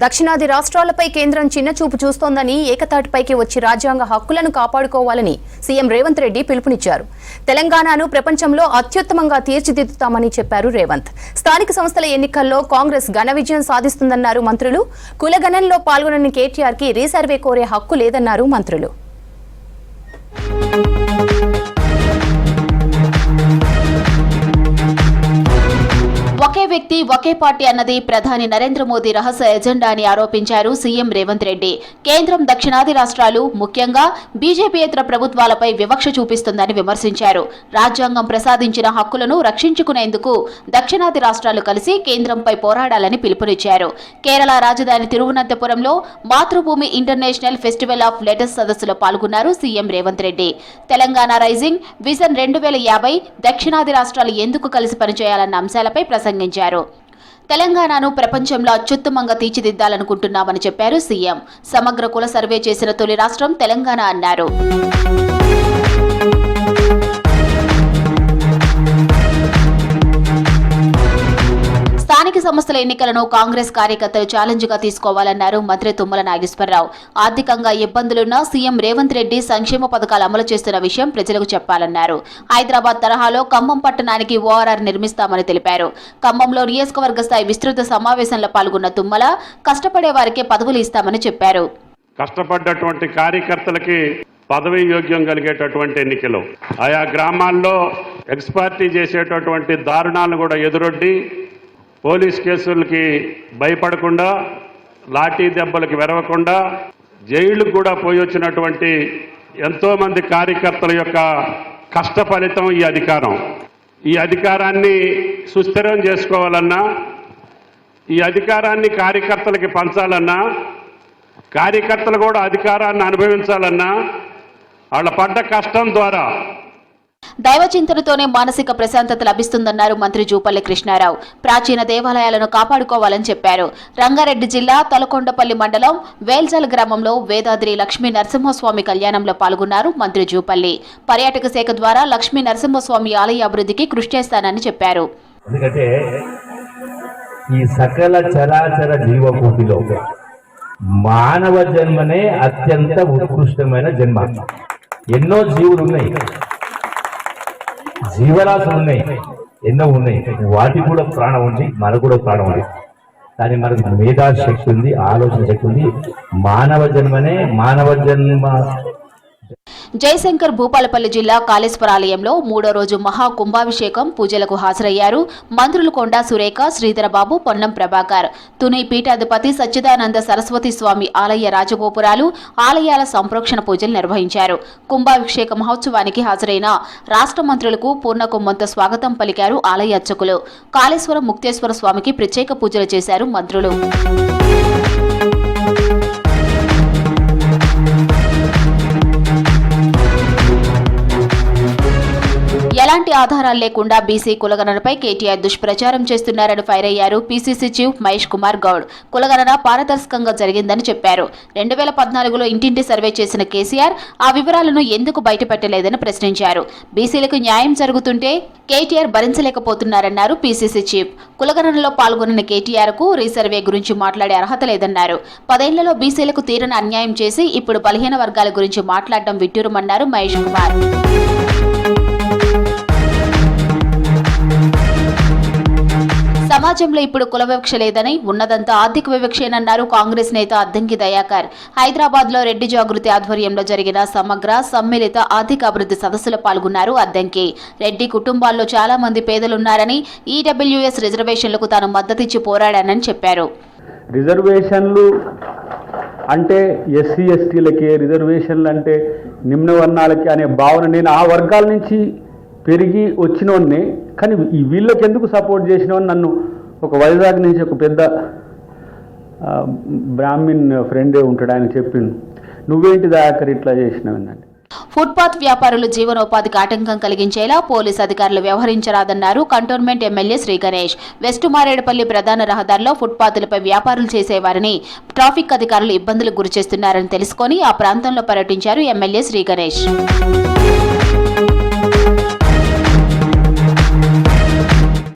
దక్షిణాది రాష్ట్రాలపై కేంద్రం చిన్నచూపు చూస్తోందని ఏకతాటిపైకి వచ్చి రాజ్యాంగ హక్కులను కాపాడుకోవాలని సీఎం రేవంత్ రెడ్డి పిలుపునిచ్చారు. తెలంగాణను ప్రపంచంలో అత్యుత్తమంగా తీర్చిదిద్దుతామని చెప్పారు రేవంత్. స్థానిక సంస్థల ఎన్నికల్లో కాంగ్రెస్ ఘన విజయం సాధిస్తుందన్నారు మంత్రులు. కులగణనలో పాల్గొనని కేటీఆర్ కి రీసర్వే కోరే హక్కు లేదన్నారు మంత్రులు. ఒకే వ్యక్తి ఒకే పార్టీ అన్నది ప్రధాని నరేంద్ర మోదీ రహస్య ఎజెండా అని ఆరోపించారు సీఎం రేవంత్ రెడ్డి. కేంద్రం దక్షిణాది రాష్ట్రాలు, ముఖ్యంగా బీజేపీయేతర ప్రభుత్వాలపై వివక్ష చూపిస్తుందని విమర్శించారు. రాజ్యాంగం ప్రసాదించిన హక్కులను రక్షించుకునేందుకు దక్షిణాది రాష్ట్రాలు కలిసి కేంద్రంపై పోరాడాలని పిలుపునిచ్చారు. కేరళ రాజధాని తిరువనంతపురంలో మాతృభూమి ఇంటర్నేషనల్ ఫెస్టివల్ ఆఫ్ లెటర్స్ సదస్సులో పాల్గొన్నారు CM Revanth Reddy. Telangana rising vision 2050, దక్షిణాది రాష్ట్రాలు ఎందుకు కలిసి పనిచేయాలన్న అంశాలపై ప్రసంగించారు. తెలంగాణను ప్రపంచంలో అత్యుత్తమంగా తీర్చిదిద్దాలనుకుంటున్నామని చెప్పారు సీఎం. సమగ్ర కుల సర్వే చేసిన తొలి రాష్ట్రం తెలంగాణ అన్నారు. స్థానిక సంస్థల ఎన్నికలను కాంగ్రెస్ కార్యకర్తలు ఛాలెంజ్గా తీసుకోవాలన్నారు మంత్రి తుమ్మల నాగేశ్వరరావు. ఆర్థికంగా ఇబ్బందులున్న సీఎం రేవంత్ రెడ్డి సంక్షేమ పథకాలు అమలు చేస్తున్న విషయం ప్రజలకు చెప్పాలన్నారు. హైదరాబాద్ తరహాలో ఖమ్మం పట్టణానికి ఓఆర్ఆర్ నిర్మిస్తామని తెలిపారు. ఖమ్మంలో నియోజకవర్గ స్థాయి విస్తృత సమావేశంలో పాల్గొన్న తుమ్మల కష్టపడే వారికే పదవులు ఇస్తామని చెప్పారు. కష్టపడ్డటువంటి కార్యకర్తలకి పదవి యోగ్యం కలిగేటటువంటి ఎన్నికలు, ఆయా గ్రామాల్లో ఎక్స్పార్టీ చేసేటటువంటి దారుణాలను కూడా ఎదురొడ్డి పోలీస్ కేసులకి భయపడకుండా, లాఠీ దెబ్బలకి వెరవకుండా, జైళ్లకు కూడా పోయి వచ్చినటువంటి ఎంతోమంది కార్యకర్తల యొక్క కష్ట ఫలితం ఈ అధికారం. ఈ అధికారాన్ని సుస్థిరం చేసుకోవాలన్నా, ఈ అధికారాన్ని కార్యకర్తలకి పంచాలన్నా, కార్యకర్తలు కూడా అధికారాన్ని అనుభవించాలన్నా వాళ్ళ పడ్డ కష్టం ద్వారా దైవచింతనతోనే మానసిక ప్రశాంతత లభిస్తుందన్నారు మంత్రి జూపల్లి కృష్ణారావు. ప్రాచీన దేవాలయాలను కాపాడుకోవాలని చెప్పారు. రంగారెడ్డి జిల్లా తలకొండపల్లి మండలం వేల్జల్ గ్రామంలో వేదాద్రి లక్ష్మీ నరసింహస్వామి కళ్యాణంలో పాల్గొన్నారు మంత్రి జూపల్లి. పర్యాటక శాఖ ద్వారా లక్ష్మీ నరసింహస్వామి ఆలయ అభివృద్ధికి కృషి చేస్తానని చెప్పారు. ఈ సకల చరాచర జీవకోటిలో మానవ జన్మనే అత్యంత ఉత్కృష్టమైన జన్మ. ఎన్నో జీవులు ఉన్నాయి, జీవరాశులు ఉన్నాయి, ఎన్నో ఉన్నాయి. వాటికి కూడా ప్రాణం ఉంది, మనకు కూడా ప్రాణం ఉంది. కానీ మనకు మేధాశక్తి ఉంది, ఆలోచన శక్తి ఉంది. మానవ జన్మ జయశంకర్ భూపాలపల్లి జిల్లా కాళేశ్వర ఆలయంలో 3వ రోజు మహా కుంభాభిషేకం పూజలకు హాజరయ్యారు మంత్రులు కొండా సురేఖ, శ్రీధరబాబు, పొన్నం ప్రభాకర్. తుని పీఠాధిపతి సచ్చిదానంద సరస్వతి స్వామి ఆలయ రాజగోపురాలు, ఆలయాల సంప్రోక్షణ పూజలు నిర్వహించారు. కుంభాభిషేక మహోత్సవానికి హాజరైన రాష్ట్ర మంత్రులకు పూర్ణకుంభంతో స్వాగతం పలికారు ఆలయ అర్చకులు. కాళేశ్వరం ముక్తేశ్వర స్వామికి ప్రత్యేక పూజలు చేశారు మంత్రులు. ఎలాంటి ఆధారాలు లేకుండా బీసీ కులగణనపై కేటీఆర్ దుష్ప్రచారం చేస్తున్నారని ఫైర్ అయ్యారు పీసీసీ చీఫ్ మహేష్ కుమార్ గౌడ్. కులగణన పారదర్శకంగా జరిగిందని చెప్పారు. 2014లో ఇంటింటి సర్వే చేసిన కేసీఆర్ ఆ వివరాలను ఎందుకు బయటపెట్టలేదని ప్రశ్నించారు. బీసీలకు న్యాయం జరుగుతుంటే కేటీఆర్ భరించలేకపోతున్నారన్నారు పీసీసీ చీఫ్. కులగణనలో పాల్గొన్న కేటీఆర్ కు రీసర్వే గురించి మాట్లాడే అర్హత లేదన్నారు. 10 ఏళ్లలో బీసీలకు తీరని అన్యాయం చేసి ఇప్పుడు బలహీన వర్గాల గురించి మాట్లాడడం విడ్డూరమన్నారు మహేష్ కుమార్. సమాజంలో ఇప్పుడు కుల వివక్ష లేదని, ఉన్నదంతా ఆర్థిక వివక్షేనన్నారు కాంగ్రెస్ నేత అద్దంకి దయాకర్. హైదరాబాద్ లో రెడ్డి జాగృతి ఆధ్వర్యంలో జరిగిన సమగ్ర సమ్మిళిత ఆర్థిక అభివృద్ధి సదస్సులో పాల్గొన్నారు అద్దంకి. రెడ్డి కుటుంబాల్లో చాలా మంది పేదలున్నారని, ఈడబ్ల్యూఎస్ రిజర్వేషన్లకు తాను మద్దతిచ్చి పోరాడానని చెప్పారు. రిజర్వేషన్లు అంటే ఎస్సీ ఎస్టీలకే, రిజర్వేషన్లు అంటే నిమ్న వర్ణాలకి అనే భావన, నేను ఆ వర్గాల నుంచి పెరిగి వచ్చినోన్నే, కానీ వీళ్ళకి ఎందుకు సపోర్ట్ చేసినవని నన్ను ఒక వైజాగ్ నుంచి ఒక పెద్ద బ్రాహ్మిన్ ఫ్రెండే ఉంటాడు, ఆయన చెప్పిండు, నువ్వేంటి దయాకర్ ఇట్లా చేసినావని. ఫుట్పాత్ వ్యాపారులు జీవనోపాధికి ఆటంకం కలిగించేలా పోలీసు అధికారులు వ్యవహరించరాదన్నారు cantonment MLA Shri Ganesh. West Maredpally ప్రధాన రహదారిలో ఫుట్పాత్లపై వ్యాపారులు చేసేవారిని ట్రాఫిక్ అధికారులు ఇబ్బందులకు గురిచేస్తున్నారని తెలుసుకొని ఆ ప్రాంతంలో పర్యటించారు ఎమ్మెల్యే శ్రీ గణేష్.